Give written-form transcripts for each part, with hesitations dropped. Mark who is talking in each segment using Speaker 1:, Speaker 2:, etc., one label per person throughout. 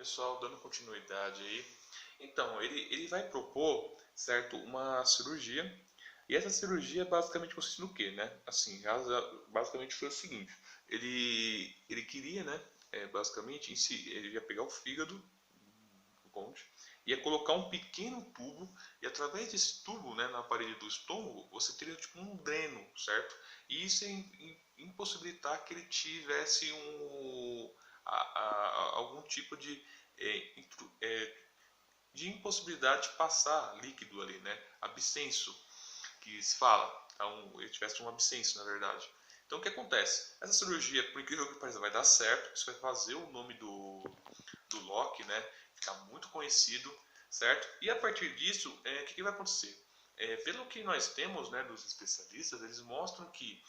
Speaker 1: pessoal, dando continuidade aí. Então, ele vai propor, certo, uma cirurgia. E essa cirurgia basicamente consiste no quê, né? Assim, basicamente foi o seguinte. Ele queria, né? Basicamente, em si, ele ia pegar o fígado do conde, ia colocar um pequeno tubo e através desse tubo, né, na parede do estômago, você teria tipo um dreno, certo? E isso ia impossibilitar que ele tivesse algum tipo de impossibilidade de passar líquido ali, né? Abscenso, que se fala. Então, ele tivesse um abscenso, na verdade. Então, o que acontece? Essa cirurgia, por incrível que pareça, vai dar certo. Isso vai fazer o nome do Loki, né, ficar muito conhecido, certo? E a partir disso, o que vai acontecer? Pelo que nós temos, né, dos especialistas, eles mostram que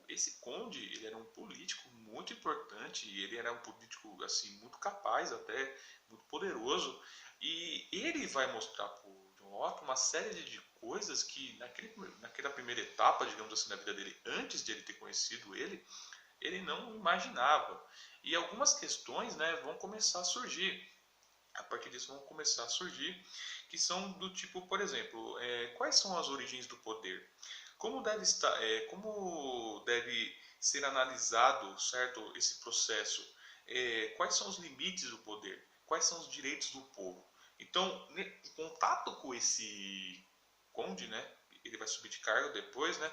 Speaker 1: esse conde, ele era um político muito importante, e ele era um político assim muito capaz, até muito poderoso, e ele vai mostrar para o John Locke uma série de coisas que naquela primeira etapa, digamos assim, da vida dele, antes de ele ter conhecido ele não imaginava. E algumas questões, né, vão começar a surgir. A partir disso vão começar a surgir, que são do tipo, por exemplo, quais são as origens do poder? Como deve ser analisado, certo, esse processo? Quais são os limites do poder? Quais são os direitos do povo? Então, em contato com esse conde, né, ele vai subir de cargo depois, né,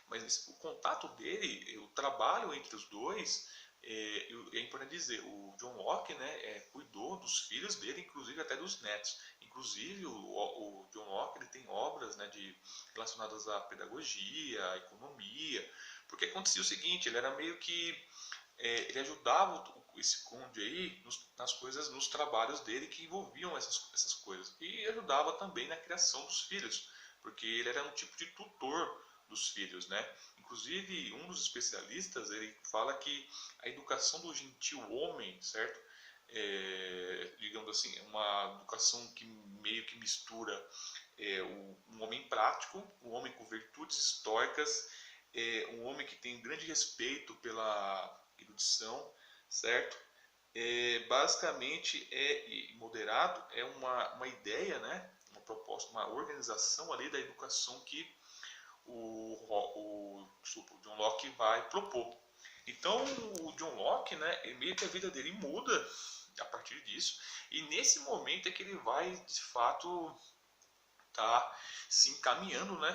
Speaker 1: mas o contato dele, o trabalho entre os dois, é importante dizer, o John Locke, né, cuidou dos filhos dele, inclusive até dos netos. Inclusive o John Locke, ele tem obras, né, relacionadas à pedagogia, à economia, porque acontecia o seguinte, ele era meio que ele ajudava esse conde aí nas coisas, nos trabalhos dele que envolviam essas coisas, e ajudava também na criação dos filhos, porque ele era um tipo de tutor dos filhos, né? Inclusive, um dos especialistas, ele fala que a educação do gentil homem, certo? Digamos assim, é uma educação que meio que mistura um homem prático, um homem com virtudes estoicas, um homem que tem grande respeito pela erudição, certo? Basicamente, moderado é uma ideia, né? Uma proposta, uma organização ali da educação que o John Locke vai propor. Então, o John Locke, né, meio que a vida dele muda a partir disso, e nesse momento é que ele vai, de fato, tá se encaminhando, né,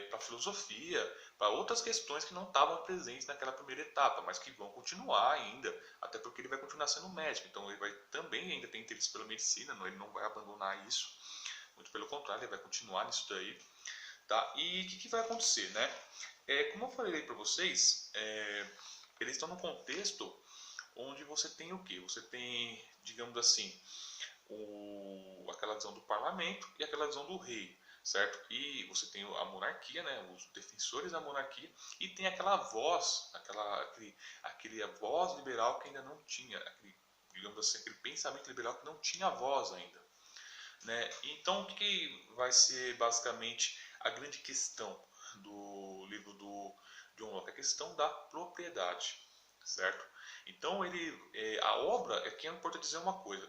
Speaker 1: para a filosofia, para outras questões que não estavam presentes naquela primeira etapa, mas que vão continuar ainda, até porque ele vai continuar sendo médico, então ele vai também ainda ter interesse pela medicina, ele não vai abandonar isso, muito pelo contrário, ele vai continuar nisso daí. Tá? E o que vai acontecer, né? Como eu falei para vocês, eles estão num contexto onde você tem o quê? Você tem, digamos assim, aquela visão do parlamento e aquela visão do rei, certo? E você tem a monarquia, né? Os defensores da monarquia, e tem aquela voz, aquele voz liberal que ainda não tinha, digamos assim, aquele pensamento liberal que não tinha voz ainda. Né? Então, o que vai ser basicamente a grande questão do livro do John Locke? A questão da propriedade, certo? Então, a obra, aqui é importante dizer uma coisa,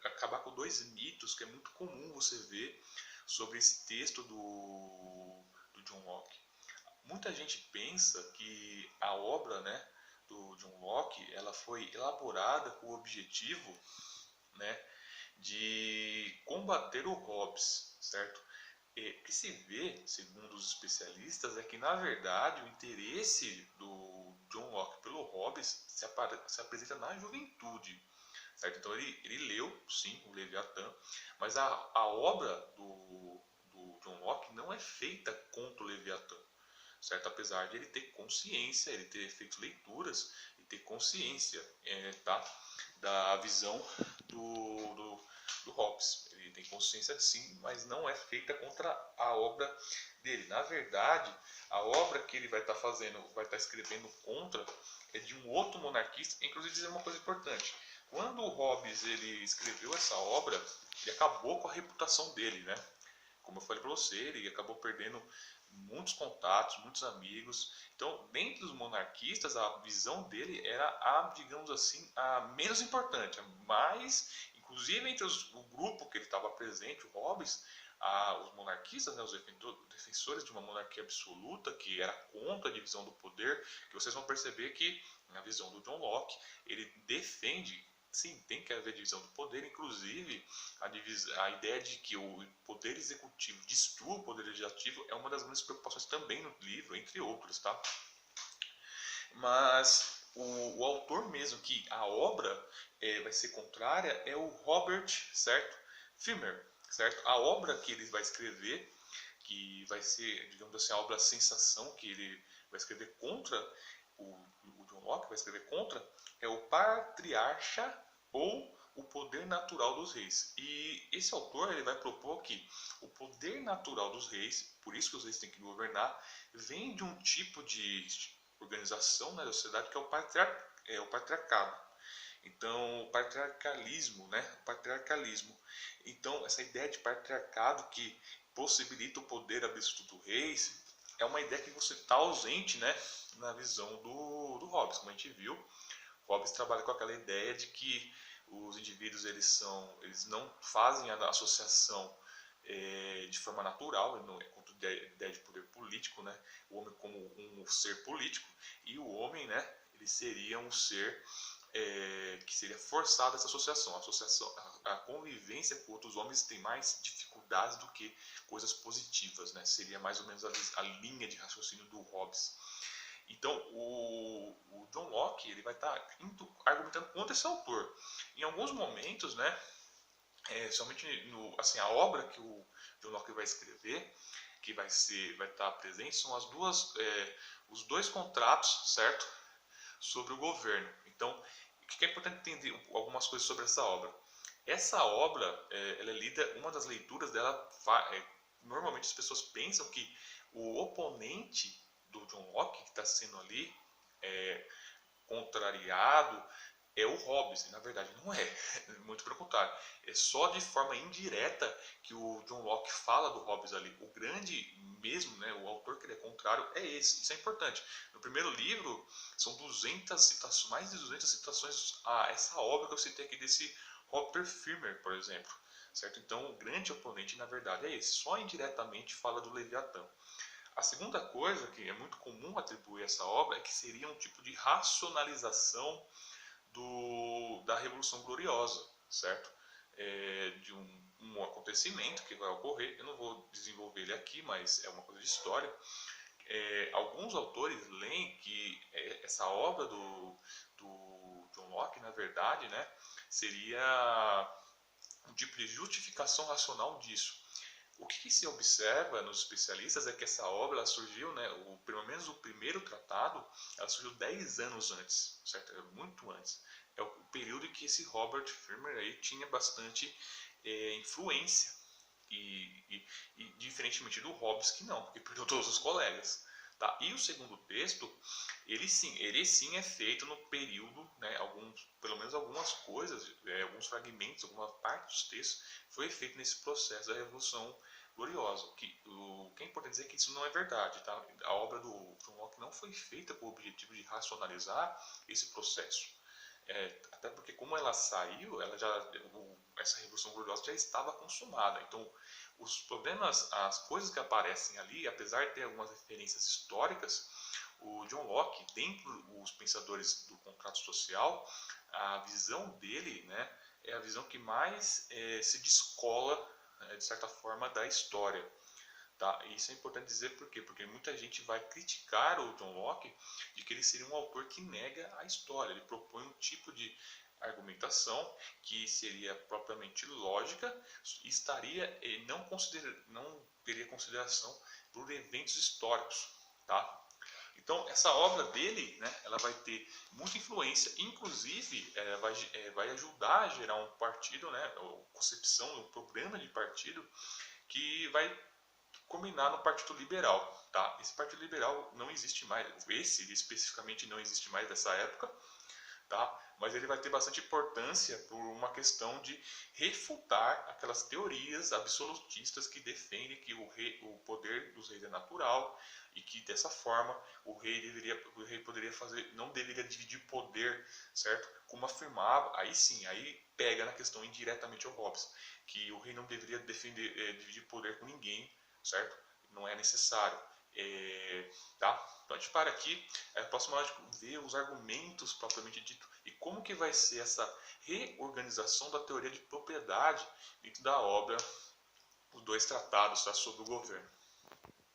Speaker 1: acabar com dois mitos que é muito comum você ver sobre esse texto do John Locke. Muita gente pensa que a obra, né, do John Locke, ela foi elaborada com o objetivo, né, de combater o Hobbes, certo? O que se vê, segundo os especialistas, é que na verdade o interesse do John Locke pelo Hobbes se apresenta na juventude, certo? Então ele leu, sim, o Leviatã, mas a obra do John Locke não é feita contra o Leviatã, certo? Apesar de ele ter consciência, ele ter feito leituras e ter consciência, tá? Da visão do Hobbes. Ele tem consciência sim, mas não é feita contra a obra dele. Na verdade, a obra que ele vai estar fazendo, vai estar escrevendo contra, é de um outro monarquista. Inclusive, dizer uma coisa importante: quando o Hobbes ele escreveu essa obra, ele acabou com a reputação dele, né? Como eu falei para você, ele acabou perdendo muitos contatos, muitos amigos. Então, dentre os monarquistas, a visão dele era a, digamos assim, a menos importante, a mais, inclusive entre o grupo que ele estava presente, o Hobbes, os monarquistas, né, os defensores de uma monarquia absoluta, que era contra a divisão do poder, que vocês vão perceber que, na visão do John Locke, ele defende, sim, tem que haver divisão do poder, inclusive a ideia de que o poder executivo destrua o poder legislativo é uma das grandes preocupações também no livro, entre outros, tá? Mas o autor mesmo, que a obra vai ser contrária, é o Robert, certo? Filmer, certo? A obra que ele vai escrever, que vai ser, digamos assim, a obra sensação que ele vai escrever contra o John Locke, vai escrever contra, é o Patriarca ou o Poder Natural dos Reis. E esse autor ele vai propor que o poder natural dos reis, por isso que os reis têm que governar, vem de um tipo de organização, né, da sociedade que é o patriarcado. Então, o patriarcalismo, né? O patriarcalismo. Então, essa ideia de patriarcado que possibilita o poder absoluto do reis é uma ideia que você está ausente, né, na visão do Hobbes, como a gente viu. Hobbes trabalha com aquela ideia de que os indivíduos eles não fazem a associação de forma natural, ele não é contra a ideia de poder político, né? O homem como um ser político, e o homem, né, ele seria um ser que seria forçado essa associação. A convivência com outros homens tem mais dificuldades do que coisas positivas, né? Seria mais ou menos a linha de raciocínio do Hobbes. Então, o John Locke ele vai estar argumentando contra esse autor. Em alguns momentos, né, somente assim, a obra que o John Locke vai escrever, que vai estar presente, são os dois contratos, certo, sobre o governo. Então, o que é importante entender algumas coisas sobre essa obra? Essa obra, ela é lida, uma das leituras dela, normalmente as pessoas pensam que o oponente do John Locke, que está sendo ali contrariado, é o Hobbes, e na verdade não é, muito pelo contrário, é só de forma indireta que o John Locke fala do Hobbes ali. O grande mesmo, né, o autor que ele é contrário é esse, isso é importante. No primeiro livro são 200 citações, mais de 200 citações a essa obra que eu citei aqui desse Robert Filmer, por exemplo, certo? Então o grande oponente na verdade é esse, só indiretamente fala do Leviatã. A segunda coisa que é muito comum atribuir a essa obra é que seria um tipo de racionalização da Revolução Gloriosa, certo? De um acontecimento que vai ocorrer. Eu não vou desenvolver ele aqui, mas é uma coisa de história. Alguns autores leem que essa obra do John Locke, na verdade, né, seria um tipo de justificação racional disso. O que se observa nos especialistas é que essa obra ela surgiu, né, pelo menos o primeiro tratado, ela surgiu 10 anos antes, certo? Muito antes. É o período em que esse Robert Firmer aí tinha bastante influência, e diferentemente do Hobbes, que não, porque perdeu todos os colegas. Tá? E o segundo texto, ele sim é feito no período, né, pelo menos algumas coisas, alguns fragmentos, alguma parte dos textos, foi feito nesse processo da Revolução Gloriosa. O que é importante dizer que isso não é verdade. Tá? A obra do John Locke não foi feita com o objetivo de racionalizar esse processo. Até porque como ela saiu, essa Revolução Gloriosa já estava consumada. Então, os problemas, as coisas que aparecem ali, apesar de ter algumas referências históricas, o John Locke, dentre os pensadores do contrato social, a visão dele, né, é a visão que mais se descola, de certa forma, da história. Tá? E isso é importante dizer por quê? Porque muita gente vai criticar o John Locke de que ele seria um autor que nega a história. Ele propõe um tipo de argumentação que seria propriamente lógica e não teria consideração por eventos históricos. Tá? Então, essa obra dele, né, ela vai ter muita influência, inclusive vai ajudar a gerar um partido, né, a concepção, um programa de partido que vai culminar no Partido Liberal. Tá? Esse Partido Liberal não existe mais, esse especificamente não existe mais dessa época, tá? Mas ele vai ter bastante importância por uma questão de refutar aquelas teorias absolutistas que defendem que o poder dos reis é natural e que dessa forma o rei poderia fazer, não deveria dividir poder, certo? Como afirmava, aí sim, aí pega na questão indiretamente ao Hobbes, que o rei não deveria dividir poder com ninguém, certo? Não é necessário. Tá? Então a gente para aqui, a próxima aula a gente vê os argumentos propriamente dito e como que vai ser essa reorganização da teoria de propriedade dentro da obra Os Dois Tratados, tá, sobre o governo.